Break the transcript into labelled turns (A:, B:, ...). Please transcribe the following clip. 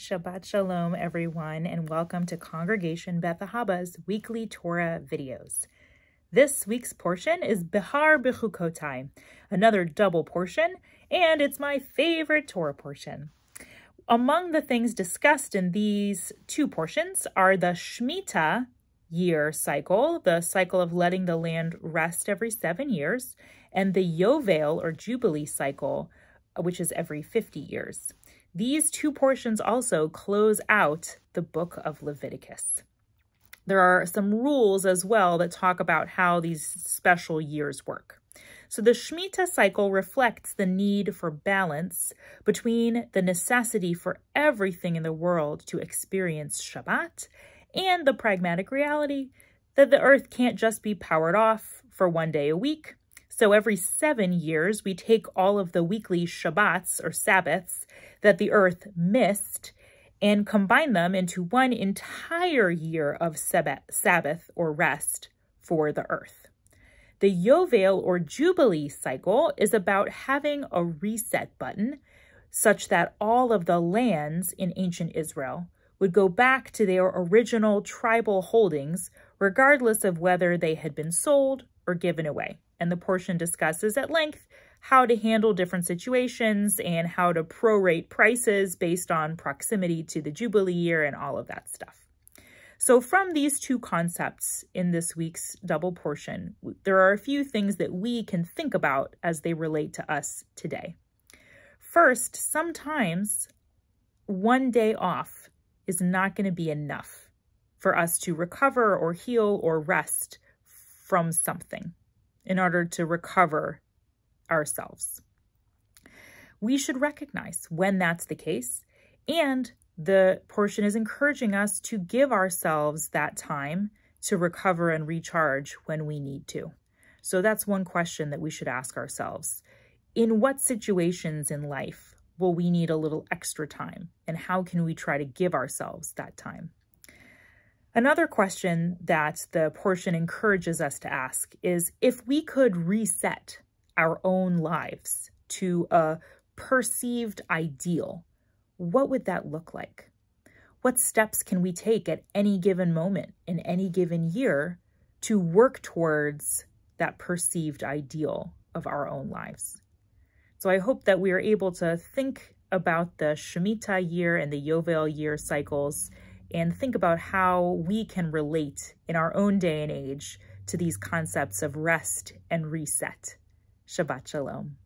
A: Shabbat Shalom, everyone, and welcome to Congregation Beth Ahaba's weekly Torah videos. This week's portion is Bihar Bechukotai, another double portion, and it's my favorite Torah portion. Among the things discussed in these two portions are the Shemitah year cycle, the cycle of letting the land rest every 7 years, and the Yovel or Jubilee cycle, which is every 50 years. These two portions also close out the book of Leviticus. There are some rules as well that talk about how these special years work. So the Shemitah cycle reflects the need for balance between the necessity for everything in the world to experience Shabbat and the pragmatic reality that the earth can't just be powered off for 1 day a week. So every 7 years, we take all of the weekly Shabbats or Sabbaths that the earth missed and combine them into one entire year of Sabbath or rest for the earth. The Yovel or Jubilee cycle is about having a reset button such that all of the lands in ancient Israel would go back to their original tribal holdings, regardless of whether they had been sold or given away. And the portion discusses at length how to handle different situations and how to prorate prices based on proximity to the Jubilee year and all of that stuff. So from these two concepts in this week's double portion, there are a few things that we can think about as they relate to us today. First, sometimes 1 day off is not going to be enough for us to recover or heal or rest from something in order to recover ourselves. We should recognize when that's the case, and the portion is encouraging us to give ourselves that time to recover and recharge when we need to. So that's one question that we should ask ourselves. In what situations in life will we need a little extra time, and how can we try to give ourselves that time? Another question that the portion encourages us to ask is, if we could reset our own lives to a perceived ideal, what would that look like? What steps can we take at any given moment in any given year to work towards that perceived ideal of our own lives? So I hope that we are able to think about the Shemitah year and the Yovel year cycles and think about how we can relate in our own day and age to these concepts of rest and reset. Shabbat Shalom.